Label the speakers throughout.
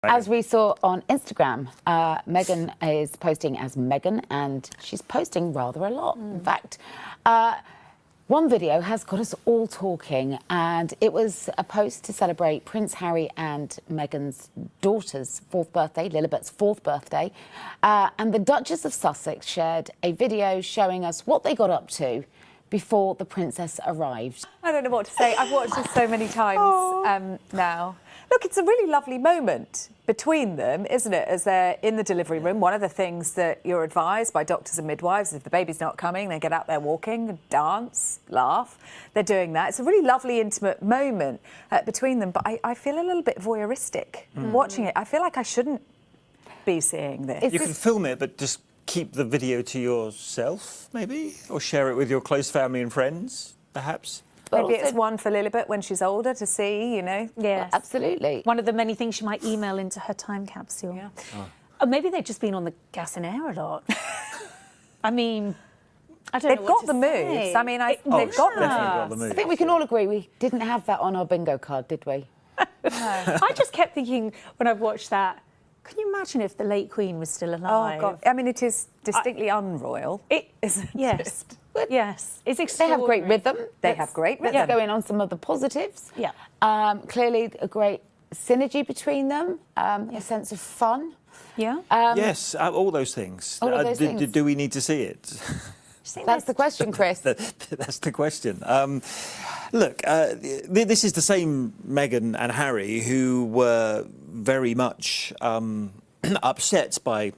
Speaker 1: As we saw on Instagram, Meghan is posting as Meghan, and she's posting rather a lot. In fact, one video has got us all talking, and it was a post to celebrate Prince Harry and Meghan's daughter's 4th birthday, Lilibet's 4th birthday. And the Duchess of Sussex shared a video showing us what they got up to before the princess arrived.
Speaker 2: I don't know what to say. I've watched this so many times now. Look, it's a really lovely moment between them, isn't it, as they're in the delivery room. One of the things that you're advised by doctors and midwives, if the baby's not coming, they get out there walking, dance, laugh. They're doing that. It's a really lovely, intimate moment between them, but I feel a little bit voyeuristic watching it. I feel like I shouldn't be seeing this.
Speaker 3: You can film it, but just keep the video to yourself, maybe? Or share it with your close family and friends, perhaps?
Speaker 2: Maybe it's one for Lilibet when she's older to see, you know.
Speaker 4: Yes.
Speaker 1: Absolutely.
Speaker 4: One of the many things she might email into her time capsule. Yeah. Or maybe they've just been on the gas and air a lot. I mean, I don't know.
Speaker 2: They've got the moves. I mean, they've got the moves.
Speaker 1: I think we can all agree we didn't have that on our bingo card, did we?
Speaker 4: No. I just kept thinking when I watched that, can you imagine if the late Queen was still alive?
Speaker 2: Oh, God. I mean, it is distinctly unroyal.
Speaker 4: It
Speaker 2: isn't
Speaker 4: yes.
Speaker 2: it?
Speaker 4: Yes. It's
Speaker 1: They
Speaker 4: extraordinary.
Speaker 1: have great rhythm.
Speaker 2: They have great rhythm.
Speaker 1: Let's go in on some of the positives.
Speaker 4: Yeah.
Speaker 1: Clearly a great synergy between them, a sense of fun.
Speaker 4: Yeah.
Speaker 3: Yes, all those things.
Speaker 1: All of those things.
Speaker 3: Do we need to see it?
Speaker 1: That's the question, Chris.
Speaker 3: That's the question. Look, this is the same Meghan and Harry who were very much upset by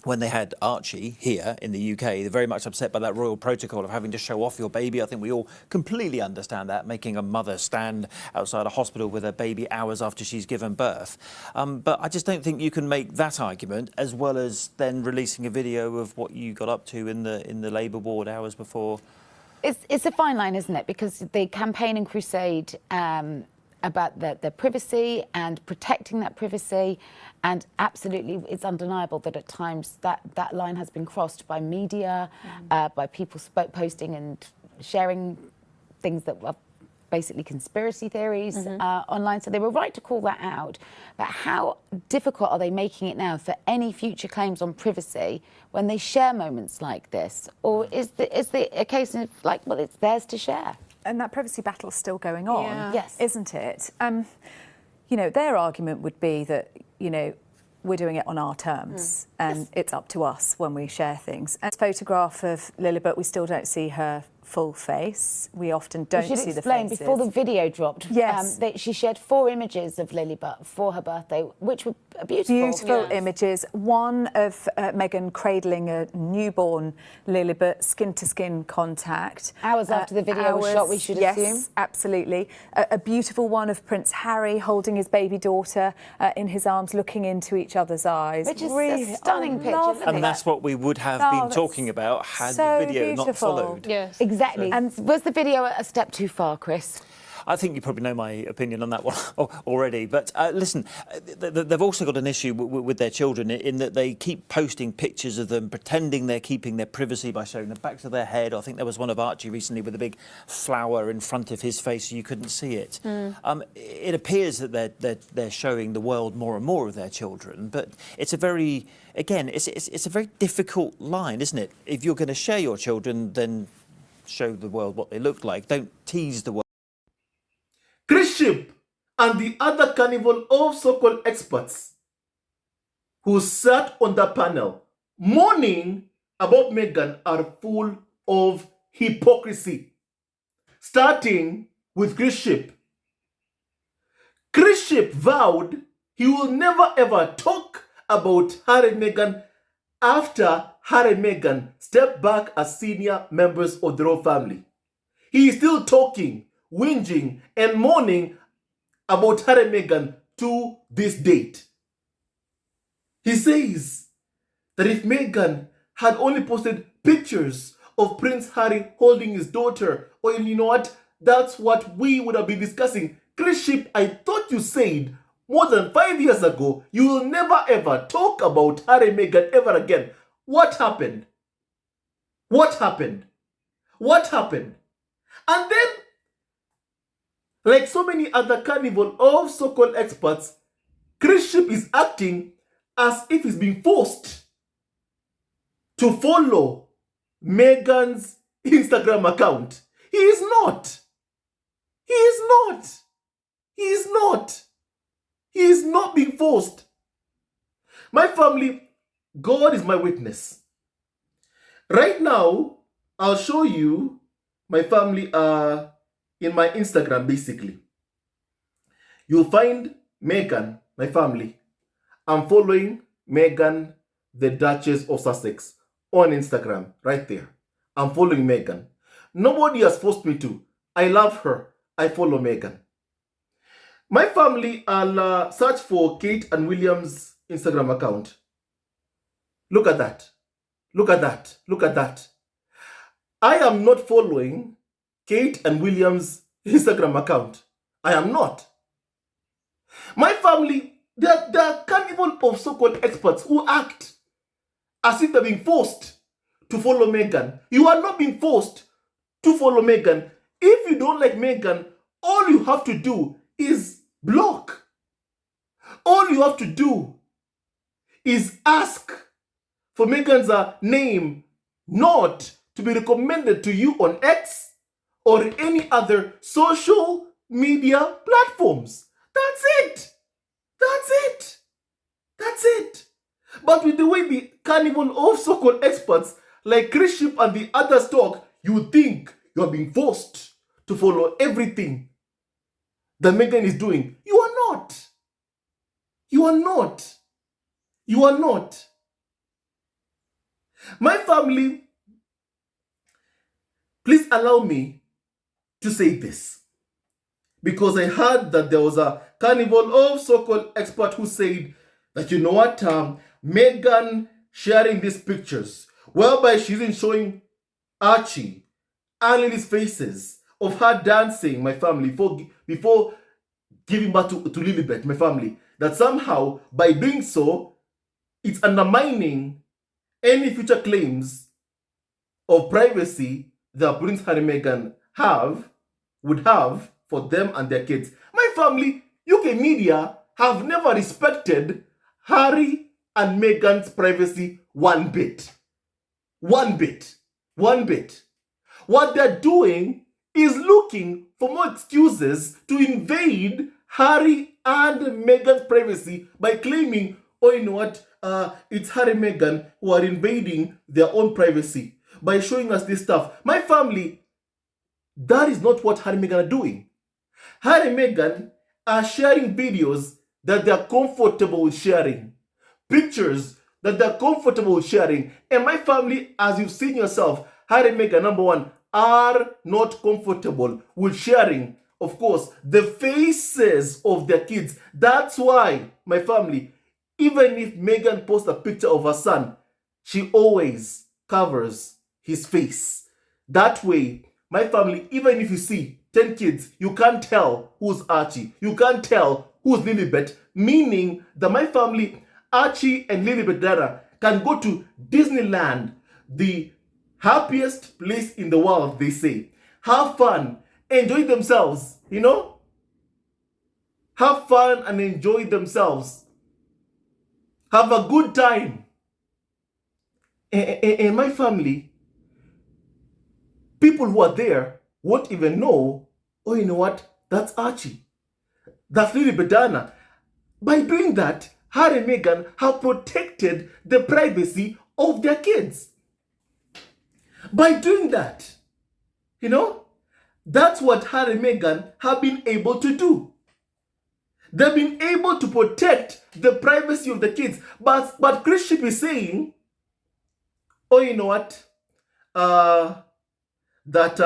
Speaker 3: when they had Archie here in the UK. They're very much upset by that royal protocol of having to show off your baby. I think we all completely understand that, making a mother stand outside a hospital with her baby hours after she's given birth. But I just don't think you can make that argument as well as then releasing a video of what you got up to in the labour ward hours before.
Speaker 1: It's a fine line, isn't it? Because they campaign and crusade about their privacy and protecting that privacy, and absolutely it's undeniable that at times that line has been crossed by media, by people posting and sharing things that were basically conspiracy theories online. So they were right to call that out. But how difficult are they making it now for any future claims on privacy when they share moments like this? Or is the a case of like, well, it's theirs to share?
Speaker 2: And that privacy battle is still going on,
Speaker 1: Yes,
Speaker 2: isn't it? You know, their argument would be that, you know, we're doing it on our terms and it's up to us when we share things. And photograph of Lilibet, we still don't see her full face. We often don't see the faces.
Speaker 1: Explain, before the video dropped,
Speaker 2: yes.
Speaker 1: She shared 4 images of Lilibet for her birthday, which were beautiful.
Speaker 2: Beautiful images. One of Meghan cradling a newborn Lilibet, skin-to-skin contact.
Speaker 1: Hours after the video was shot, we should assume.
Speaker 2: Yes, absolutely. A beautiful one of Prince Harry holding his baby daughter in his arms, looking into each other's eyes.
Speaker 1: Which is
Speaker 2: really
Speaker 1: a stunning picture.
Speaker 3: And that's what we would have been talking about had the video not followed.
Speaker 4: Yes.
Speaker 1: Exactly. And was the video a step too far, Chris?
Speaker 3: I think you probably know my opinion on that one already. But listen, they've also got an issue with their children in that they keep posting pictures of them, pretending they're keeping their privacy by showing the backs of their head. I think there was one of Archie recently with a big flower in front of his face so you couldn't see it. It appears that they're showing the world more and more of their children. But it's a very, again, it's a very difficult line, isn't it? If you're going to share your children, then show the world what they look like. Don't tease the world.
Speaker 5: Chris Ship and the other carnival of so-called experts who sat on the panel mourning about Meghan are full of hypocrisy. Starting with Chris Ship. Chris Ship vowed he will never ever talk about Harry and Meghan after Harry and Meghan stepped back as senior members of the royal family. He is still talking, whinging and mourning about Harry and Meghan to this date. He says that if Meghan had only posted pictures of Prince Harry holding his daughter, or you know what, that's what we would have been discussing. Chris Ship, I thought you said more than 5 years ago you will never ever talk about Harry and Meghan ever again. What happened? What happened? What happened? And then, like so many other carnival of so-called experts, Chris Ship is acting as if he's being forced to follow Meghan's Instagram account. He is not. He is not. He is not. He is not being forced. My family, God is my witness. Right now, I'll show you my family in my Instagram, basically. You'll find Meghan, my family. I'm following Meghan, the Duchess of Sussex, on Instagram, right there. I'm following Meghan. Nobody has forced me to. I love her. I follow Meghan. My family, I'll search for Kate and William's Instagram account. Look at that. Look at that. Look at that. I am not following Kate and William's Instagram account. I am not. My family, there are carnival of so-called experts who act as if they're being forced to follow Meghan. You are not being forced to follow Meghan. If you don't like Meghan, all you have to do is block. All you have to do is ask for Meghan's name not to be recommended to you on X or any other social media platforms. That's it. That's it. That's it. But with the way the carnival of so-called experts like Chris Ship and the others talk, you think you're being forced to follow everything that Meghan is doing. You are not. You are not. You are not. My family, please allow me to say this, because I heard that there was a carnival of so-called expert who said that, you know what, Meghan sharing these pictures whereby she isn't showing Archie and Lily's faces of her dancing, my family, before giving birth to Lilibet, my family, that somehow by doing so, it's undermining any future claims of privacy that Prince Harry and Meghan would have for them and their kids. My family, UK media have never respected Harry and Meghan's privacy one bit. One bit. One bit. What they're doing is looking for more excuses to invade Harry and Meghan's privacy by claiming, oh, you know what, it's Harry and Meghan who are invading their own privacy by showing us this stuff. My family, that is not what Harry and Meghan are doing. Harry and Meghan are sharing videos that they're comfortable with sharing, pictures that they're comfortable with sharing. And my family, as you've seen yourself, Harry and Meghan, number one, are not comfortable with sharing, of course, the faces of their kids. That's why, my family, even if Meghan posts a picture of her son, she always covers his face. That way, my family, even if you see 10 kids, you can't tell who's Archie. You can't tell who's Lilibet, meaning that my family, Archie and Lilibet Dara, can go to Disneyland, the happiest place in the world, they say. Have fun, enjoy themselves, you know? Have fun and enjoy themselves. Have a good time. And my family, people who are there won't even know, oh, you know what? That's Archie. That's Lilibet Dana. By doing that, Harry and Meghan have protected the privacy of their kids. By doing that, you know, that's what Harry and Meghan have been able to do. They've been able to protect the privacy of the kids. But Chris Ship is saying, oh, you know what? That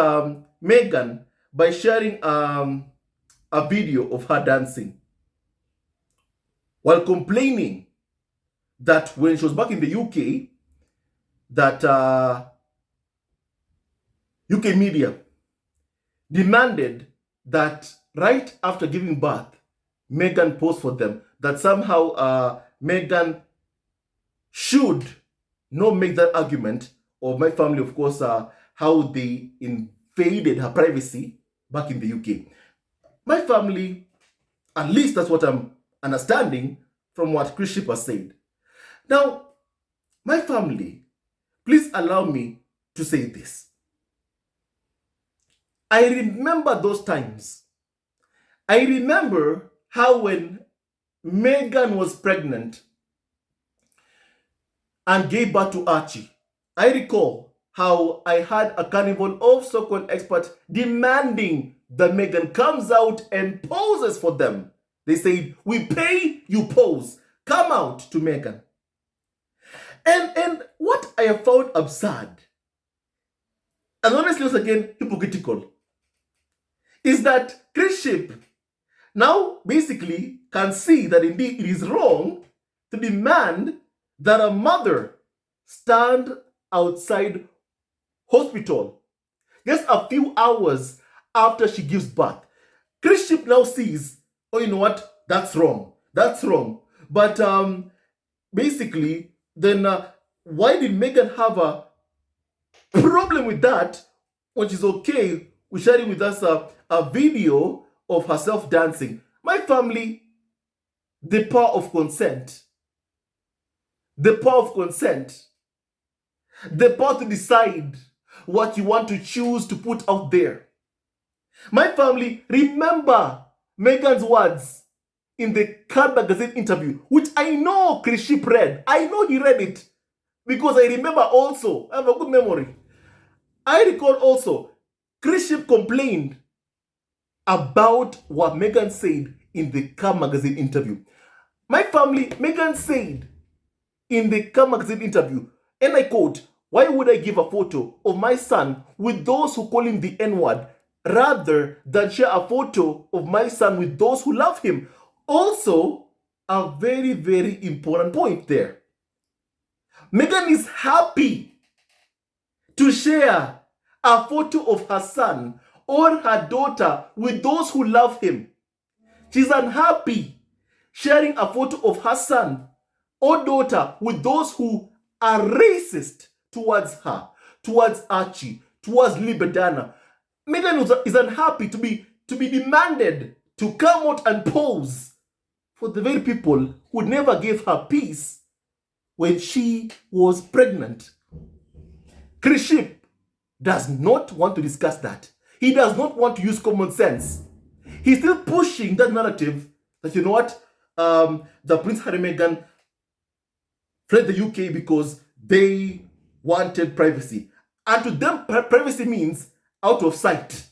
Speaker 5: Meghan, by sharing a video of her dancing, while complaining that when she was back in the UK, that UK media demanded that right after giving birth, Meghan post for them, that somehow Meghan should not make that argument of my family, of course, how they invaded her privacy back in the UK. My family, at least that's what I'm understanding from what Chris Ship has said. Now, my family, please allow me to say this. I remember those times. I remember how when Meghan was pregnant and gave birth to Archie, I recall how I had a carnival of so-called experts demanding that Meghan comes out and poses for them. They said, we pay, you pose. Come out to Meghan. And what I have found absurd, and honestly once again hypocritical, is that Chris Ship now basically can see that indeed it is wrong to demand that a mother stand outside hospital just a few hours after she gives birth. Chris Ship now sees, oh, you know what, that's wrong. That's wrong. But basically, then why did Meghan have a problem with that when she's okay with sharing with us a video of herself dancing? My family, the power of consent. The power of consent. The power to decide what you want to choose to put out there. My family, remember Meghan's words in the CANT magazine interview, which I know Chris Ship read. I know he read it because I remember also. I have a good memory. I recall also Chris Ship complained about what Meghan said in the CANT magazine interview. My family, Meghan said in the CANT magazine interview, and I quote, "Why would I give a photo of my son with those who call him the N-word rather than share a photo of my son with those who love him?" Also, a very, very important point there. Meghan is happy to share a photo of her son or her daughter with those who love him. She's unhappy sharing a photo of her son or daughter with those who are racist towards her, towards Archie, towards Libedana. Meghan is unhappy to be demanded to come out and pose for the very people who never gave her peace when she was pregnant. Chris Ship does not want to discuss that. He does not want to use common sense. He's still pushing that narrative that, you know what, the Prince Harry and Meghan fled the UK because they wanted privacy. And to them, privacy means out of sight,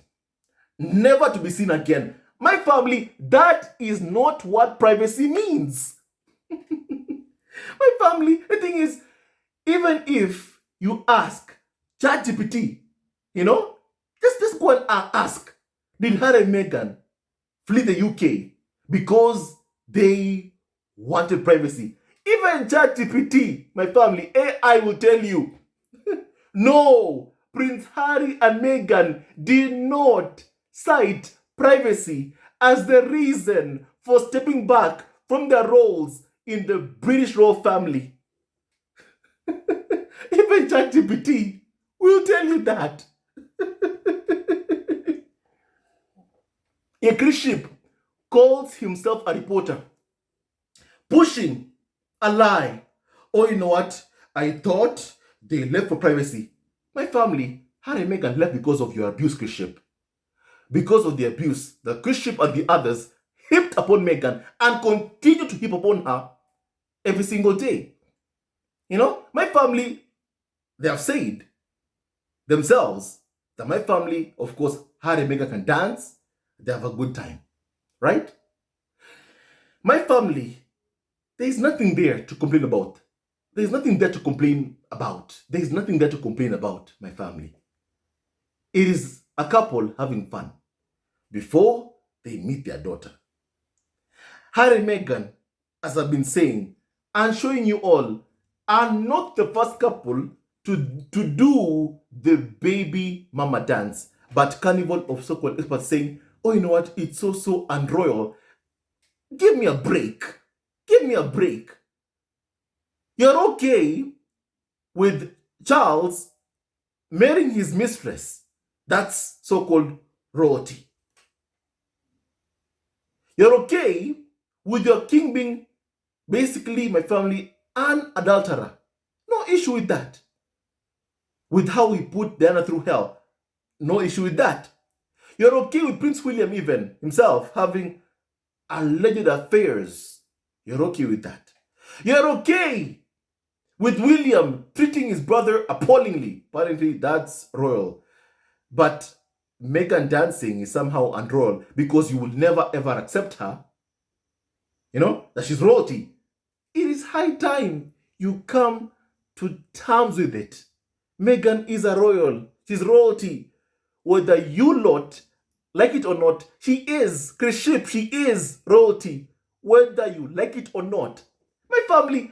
Speaker 5: never to be seen again. My family, that is not what privacy means. My family, the thing is, even if you ask ChatGPT, you know, just go and ask, did Harry and Meghan flee the UK because they wanted privacy? Even ChatGPT, my family, AI will tell you, no, Prince Harry and Meghan did not cite privacy as the reason for stepping back from their roles in the British royal family. Even ChatGPT will tell you that. A Chris Ship calls himself a reporter, pushing a lie. Oh, you know what? I thought they left for privacy. My family, Harry and Meghan left because of your abuse, Chris Ship. Because of the abuse that Chris Ship and the others heaped upon Meghan and continue to heap upon her every single day. You know, my family, they have said themselves that my family, of course, Harry and Meghan can dance, they have a good time, right? My family, there is nothing there to complain about. There is nothing there to complain about. There is nothing there to complain about, my family. It is a couple having fun before they meet their daughter. Harry and Meghan, as I've been saying and showing you all, are not the first couple to do the baby mama dance, but carnival of so-called experts saying, oh, you know what, it's so unroyal. Give me a break. Give me a break. You're okay with Charles marrying his mistress. That's so-called royalty. You're okay with your king being basically, my family, an adulterer. No issue with that. With how he put Diana through hell. No issue with that. You're okay with Prince William even himself having alleged affairs. You're okay with that. You're okay with William treating his brother appallingly. Apparently, that's royal. But Meghan dancing is somehow unroyal because you will never ever accept her. You know, that she's royalty. It is high time you come to terms with it. Meghan is a royal. She's royalty. Whether you lot like it or not, she is. Chris Ship, she is royalty. Whether you like it or not. My family,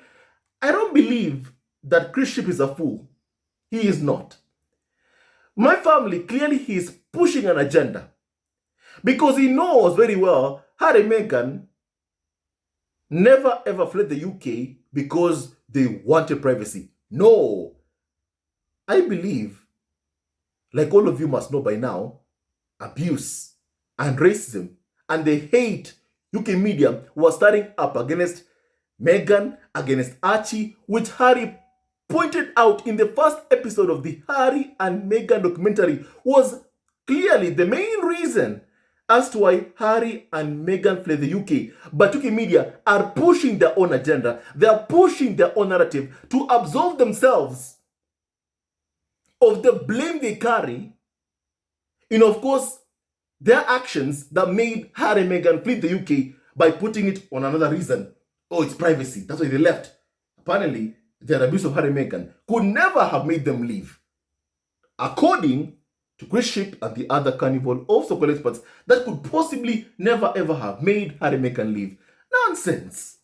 Speaker 5: I don't believe that Chris Ship is a fool. He is not. My family, clearly he is pushing an agenda. Because he knows very well Harry and Meghan never ever fled the UK because they wanted privacy. No. I believe, like all of you must know by now, abuse and racism and the hate UK media was starting up against Meghan, against Archie, which Harry pointed out in the first episode of the Harry and Meghan documentary was clearly the main reason as to why Harry and Meghan fled the UK. But UK media are pushing their own agenda. They are pushing their own narrative to absolve themselves of the blame they carry in, of course, their actions that made Harry and Meghan flee the UK by putting it on another reason. Oh, it's privacy. That's why they left. Apparently, their abuse of Harry and Meghan could never have made them leave. According to Chris Ship and the other carnival of so-called experts, that could possibly never ever have made Harry and Meghan leave. Nonsense.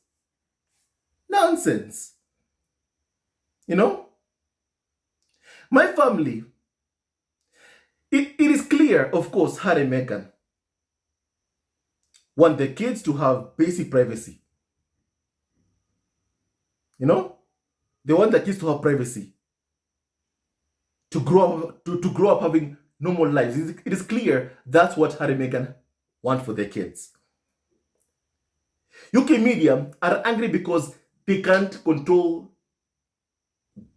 Speaker 5: Nonsense. You know? My family, it is clear, of course, Harry and Meghan want the kids to have basic privacy. You know? They want the kids to have privacy. To grow up having normal lives. It is clear that's what Harry and Meghan want for their kids. UK media are angry because they can't control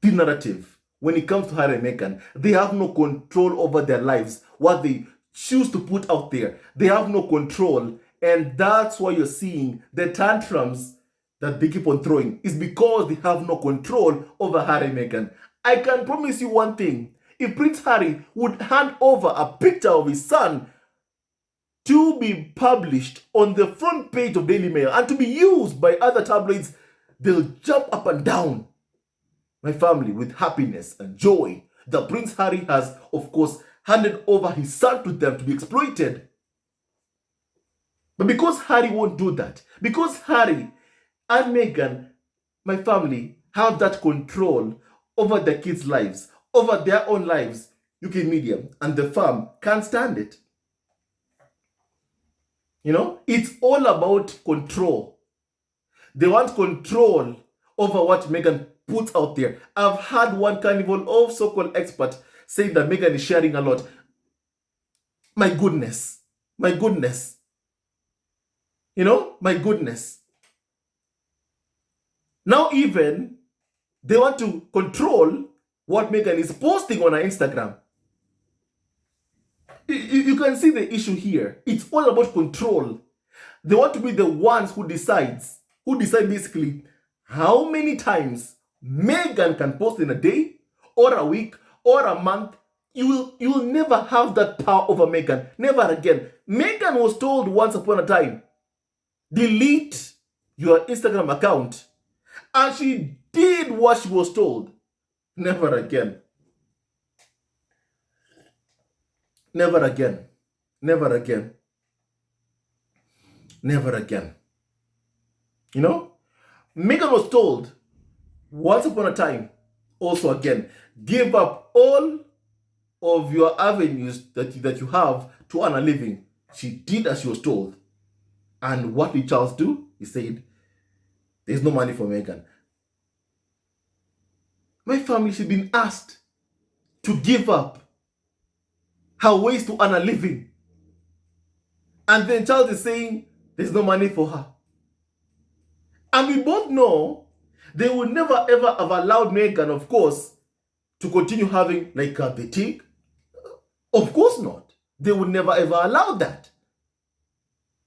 Speaker 5: the narrative. When it comes to Harry and Meghan, they have no control over their lives, what they choose to put out there. They have no control, and that's why you're seeing the tantrums that they keep on throwing. Is because they have no control over Harry and Meghan. I can promise you one thing. If Prince Harry would hand over a picture of his son to be published on the front page of Daily Mail and to be used by other tabloids, they'll jump up and down. My family, with happiness and joy that Prince Harry has, of course, handed over his son to them to be exploited. But because Harry won't do that, because Harry and Meghan, my family, have that control over their kids' lives, over their own lives, UK media and the firm can't stand it. You know, it's all about control. They want control over what Meghan puts out there. I've had one carnival of so-called expert saying that Meghan is sharing a lot. My goodness. My goodness. You know, my goodness. Now even, they want to control what Meghan is posting on her Instagram. You can see the issue here. It's all about control. They want to be the ones who decide basically how many times Meghan can post in a day, or a week, or a month. You will never have that power over Meghan. Never again. Meghan was told once upon a time, delete your Instagram account. And she did what she was told. Never again. Never again. Never again. Never again. You know? Meghan was told once upon a time, also again, give up all of your avenues that you have to earn a living. She did as she was told. And what did Charles do? He said, there's no money for Meghan. My family should have been asked to give up her ways to earn a living. And then Charles is saying, there's no money for her. And we both know they would never ever have allowed Meghan, of course, to continue having like the tick. Of course not. They would never ever allow that.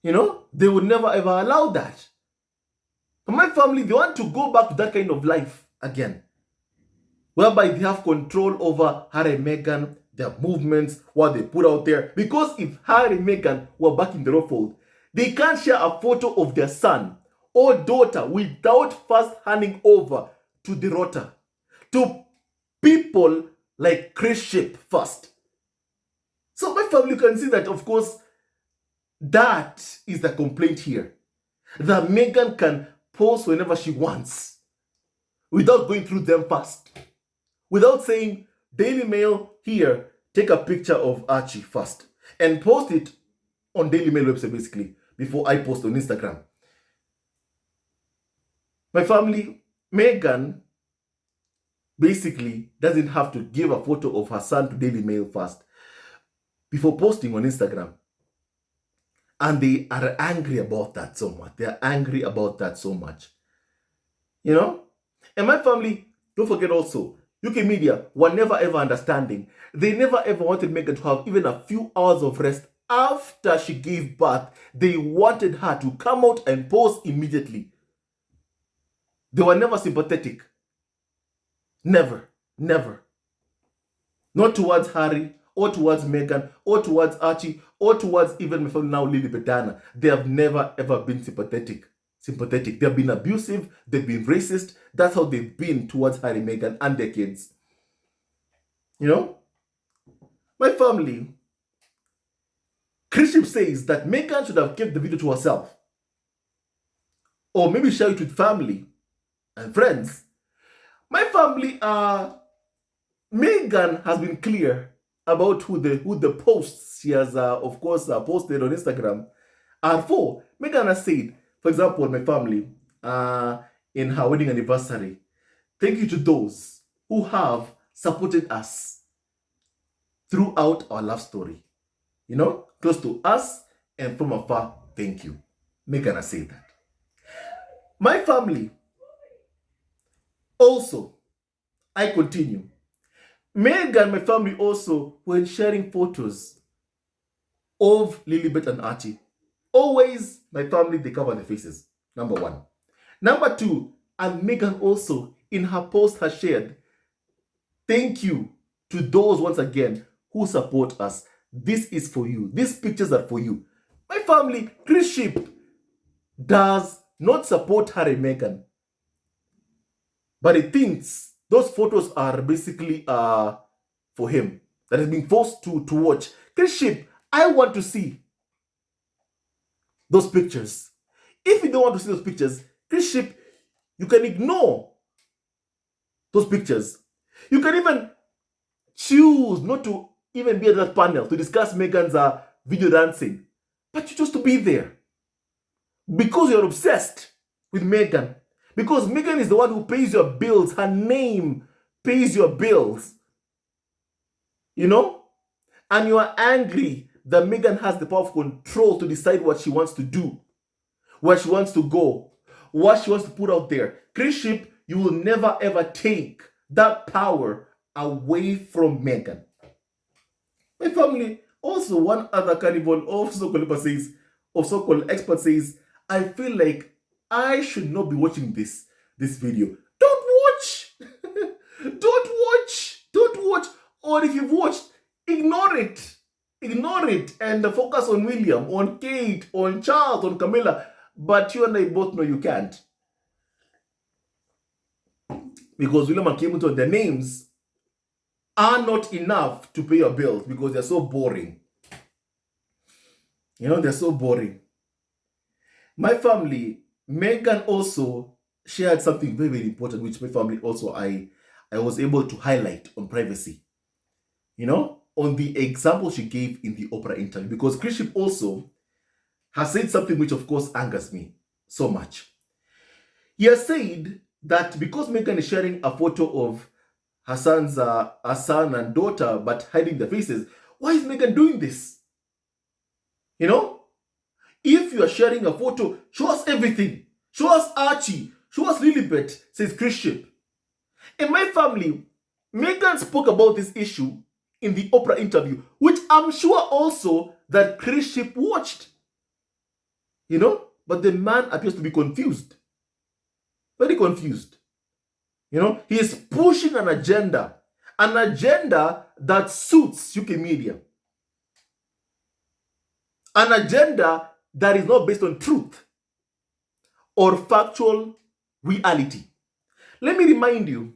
Speaker 5: You know, they would never ever allow that. And my family, they want to go back to that kind of life again, whereby they have control over Harry and Meghan, their movements, what they put out there. Because if Harry and Meghan were back in the royal fold, they can't share a photo of their son or daughter without first handing over to the rota, to people like Chris Ship first. So my family can see that, of course, that is the complaint here. That Meghan can post whenever she wants without going through them first. Without saying, Daily Mail, here, take a picture of Archie first and post it on Daily Mail website basically before I post on Instagram. My family, Meghan basically doesn't have to give a photo of her son to Daily Mail first before posting on Instagram. And they are angry about that so much. They are angry about that so much. You know? And my family, don't forget also, UK media were never ever understanding. They never ever wanted Meghan to have even a few hours of rest after she gave birth. They wanted her to come out and post immediately. They were never sympathetic. Never. Never. Not towards Harry, or towards Meghan, or towards Archie, or towards even my family now, Lily Bedana. They have never ever been sympathetic. They've been abusive, they've been racist. That's how they've been towards Harry, Meghan, and their kids. You know? My family, Chris Ship says that Meghan should have kept the video to herself. Or maybe share it with family and friends. My family, Meghan has been clear about who the posts she has, of course, posted on Instagram are for. Meghan has said, for example, my family, in her wedding anniversary, thank you to those who have supported us throughout our love story. You know, close to us and from afar, thank you. Meghan has said that. My family, also, I continue. Meghan, my family also, when sharing photos of Lilibet and Archie, always, my family, they cover their faces. Number one. Number two, and Meghan also, in her post, has shared, thank you to those, once again, who support us. This is for you. These pictures are for you. My family, Chris Ship, does not support Harry and Meghan. But he thinks those photos are basically for him, that is being forced to watch. Chris Ship, I want to see those pictures. If you don't want to see those pictures, Chris Ship, you can ignore those pictures. You can even choose not to even be at that panel to discuss Meghan's video dancing. But you choose to be there because you're obsessed with Meghan. Because Meghan is the one who pays your bills. Her name pays your bills. You know? And you are angry that Meghan has the power of control to decide what she wants to do, where she wants to go, what she wants to put out there. Chris Ship, you will never ever take that power away from Meghan. My family, also one other carnival of so-called expert says, I feel like I should not be watching this video. Don't watch. Don't watch. Or if you've watched, ignore it and focus on William, on Kate, on Charles, on Camilla. But you and I both know you can't, because William and Kate, their names are not enough to pay your bills because they're so boring. You know, they're so boring. My family, Meghan also shared something very, very important, which my family also, I was able to highlight on privacy. You know, on the example she gave in the Oprah interview. Because Chris Ship also has said something which, of course, angers me so much. He has said that because Meghan is sharing a photo of her son and daughter, but hiding their faces, why is Meghan doing this? You know? If you are sharing a photo, show us everything. Show us Archie. Show us Lilibet, says Chris Ship. In my family, Meghan spoke about this issue in the Oprah interview, which I'm sure also that Chris Ship watched. You know, but the man appears to be confused. Very confused. You know, he is pushing an agenda that suits UK media. An agenda that is not based on truth or factual reality. Let me remind you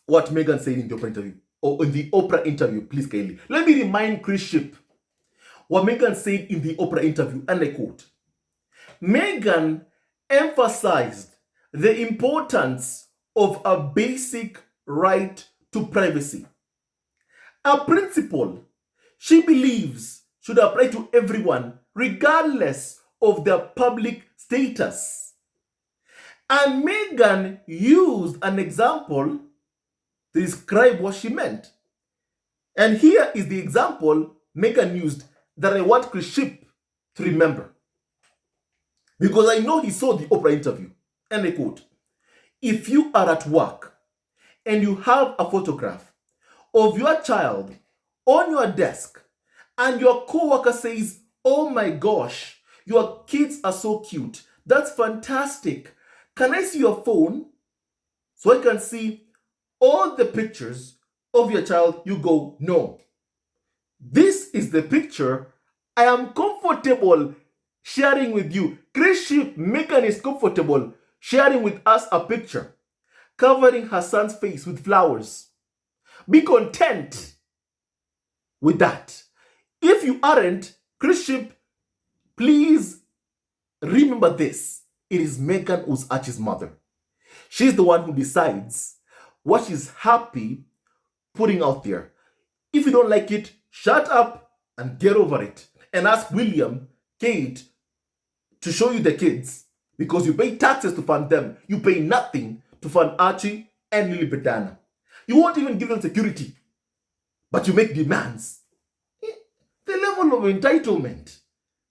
Speaker 5: what Meghan said in the Oprah interview, or in the Oprah interview, please, Kaylee. Let me remind Chris Ship what Meghan said in the Oprah interview, and I quote, Meghan emphasized the importance of a basic right to privacy, a principle she believes should apply to everyone, regardless of their public status. And Meghan used an example to describe what she meant. And here is the example Meghan used that I want Chris Ship to remember. Because I know he saw the Oprah interview. And I quote, if you are at work and you have a photograph of your child on your desk and your coworker says, oh my gosh, your kids are so cute. That's fantastic. Can I see your phone so I can see all the pictures of your child? You go, no. This is the picture I am comfortable sharing with you. Chris Ship, Meghan is comfortable sharing with us a picture covering her son's face with flowers. Be content with that. If you aren't, Chris Ship, please remember this. It is Meghan who's Archie's mother. She's the one who decides what she's happy putting out there. If you don't like it, shut up and get over it. And ask William, Kate, to show you the kids. Because you pay taxes to fund them. You pay nothing to fund Archie and Lilibet. You won't even give them security. But you make demands. The level of entitlement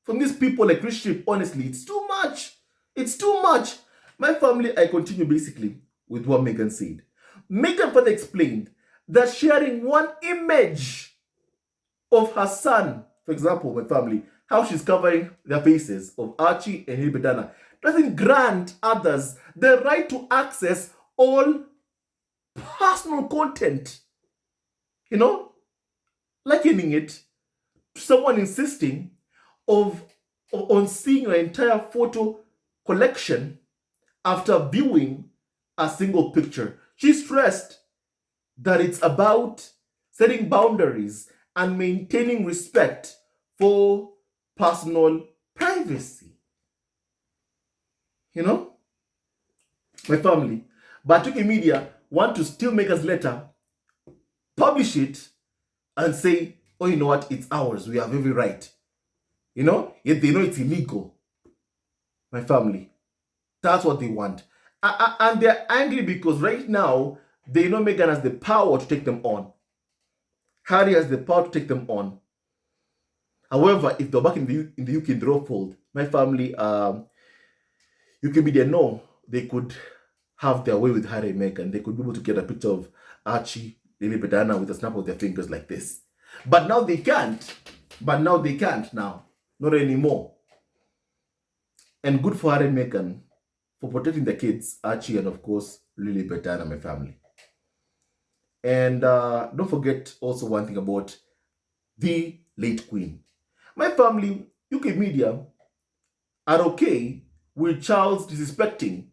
Speaker 5: from these people like Chris Ship, honestly, it's too much. It's too much. My family, I continue basically with what Meghan said. Meghan further explained that sharing one image of her son, for example, my family, how she's covering their faces of Archie and Lilibet, doesn't grant others the right to access all personal content. You know, likening it to someone insisting on seeing your entire photo collection after viewing a single picture. She stressed that it's about setting boundaries and maintaining respect for personal privacy. You know, my family. But UK media want to steal Meghan's letter, publish it, and say, oh, you know what, it's ours. We have every right. You know, yet they know it's illegal. My family. That's what they want. And they're angry because right now, they know Meghan has the power to take them on. Harry has the power to take them on. However, if they're back in the UK in the rough fold, my family, UK media know they could have their way with Harry and Meghan. They could be able to get a picture of Archie, Lilibet with a snap of their fingers like this. But now they can't. Now. Not anymore. And good for Harry and Meghan for protecting the kids, Archie and of course Lilibet and my family. And don't forget also one thing about the late Queen. My family, UK media, are okay with Charles disrespecting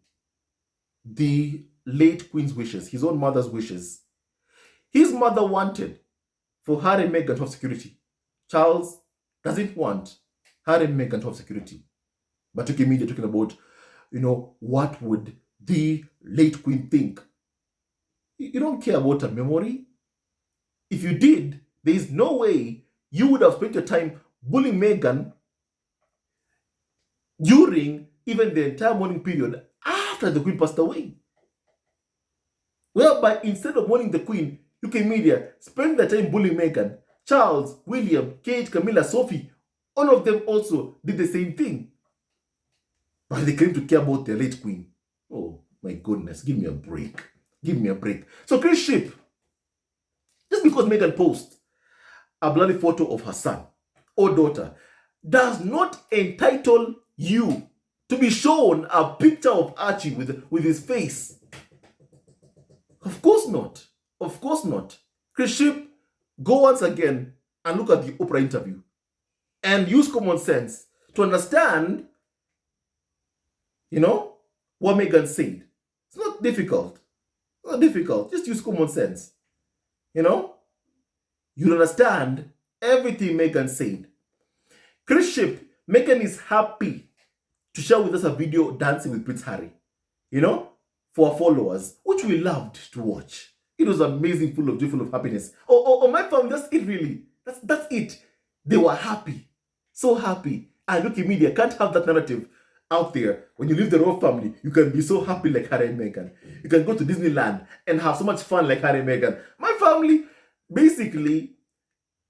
Speaker 5: the late Queen's wishes, his own mother's wishes. His mother wanted for Harry and Meghan to have security. Charles doesn't want Harry and Meghan to have security. But UK media talking about, you know, what would the late Queen think? You don't care about her memory. If you did, there is no way you would have spent your time bullying Meghan during even the entire mourning period after the Queen passed away. Whereby instead of mourning the Queen, UK media spend their time bullying Meghan. Charles, William, Kate, Camilla, Sophie, all of them also did the same thing. but they claim to care about their late queen. Oh my goodness, give me a break. Give me a break. So Chris Ship, just because Meghan posts a bloody photo of her son or daughter does not entitle you to be shown a picture of Archie with his face. Of course not. Of course not. Chris Ship, go once again and look at the Oprah interview and use common sense to understand, what Meghan said. It's not difficult. It's not difficult. Just use common sense. You'll understand everything Meghan said. Chris Ship, Meghan is happy to share with us a video dancing with Prince Harry, for our followers, which we loved to watch. It was amazing, full of joy, full of happiness. Oh, my family, that's it really. That's it. They were happy. So happy. And look, media can't have that narrative out there. When you leave the royal family, you can be so happy like Harry and Meghan. You can go to Disneyland and have so much fun like Harry and Meghan. My family, basically,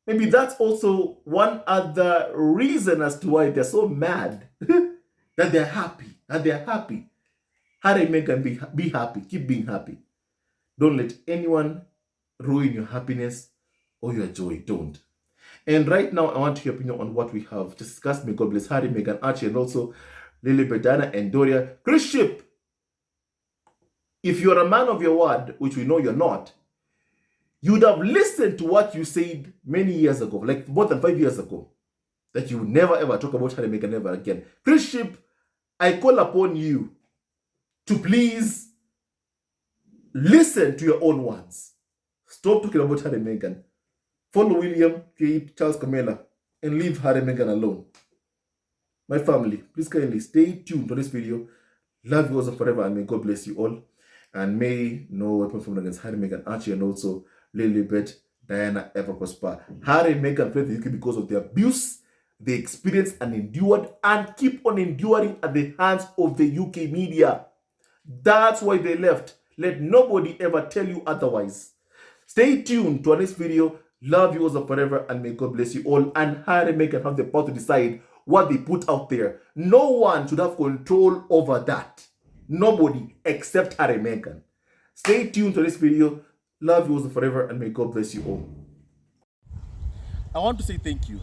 Speaker 5: maybe that's also one other reason as to why they're so mad that they're happy. Harry and Meghan, be happy. Keep being happy. Don't let anyone ruin your happiness or your joy. Don't. And right now, I want your opinion on what we have discussed. May God bless Harry, Meghan, Archie, and also Lilibet, Diana, and Doria. Chris Ship, if you're a man of your word, which we know you're not, you would have listened to what you said many years ago, like more than 5 years ago, that you would never ever talk about Harry and Meghan ever again. Chris Ship, I call upon you to please listen to your own words. Stop talking about Harry and Meghan. Follow William, Kate, Charles, Camilla, and leave Harry and Meghan alone. My family, please kindly stay tuned to this video. Love you all forever, and may God bless you all. And may no weapon formed against Harry, Meghan, Archie, and also Lilibet, Diana ever prosper. Harry and Meghan fled the UK because of the abuse they experienced and endured and keep on enduring at the hands of the UK media. That's why they left. Let nobody ever tell you otherwise. Stay tuned to our next video. Love you all forever, and may God bless you all. And Harry and Meghan have the power to decide what they put out there. No one should have control over that. Nobody except Harry and Meghan. Stay tuned to this video. Love you all forever, and may God bless you all. I want to say thank you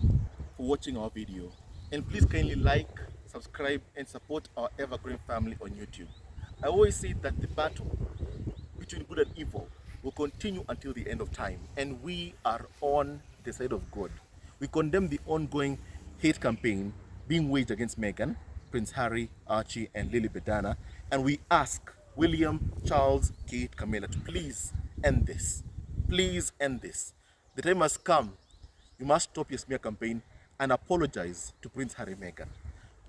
Speaker 5: for watching our video. And please kindly like, subscribe, and support our ever-growing family on YouTube. I always say that the battle between good and evil will continue until the end of time. And we are on the side of God. We condemn the ongoing hate campaign being waged against Meghan, Prince Harry, Archie, and Lilibet, Diana. And we ask William, Charles, Kate, Camilla to please end this. Please end this. The time has come. You must stop your smear campaign and apologize to Prince Harry and Meghan.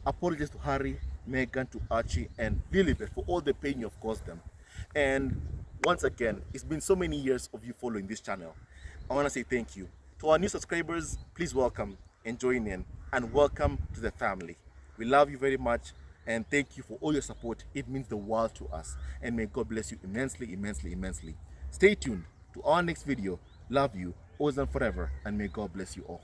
Speaker 5: Apologize to Harry, Meghan, to Archie, and Lilibet for all the pain you have caused them. And once again, it's been so many years of you following this channel. I want to say thank you. To our new subscribers, please welcome and join in, and welcome to the family. We love you very much, and thank you for all your support. It means the world to us, and may God bless you immensely, immensely, immensely. Stay tuned to our next video. Love you, always and forever, and may God bless you all.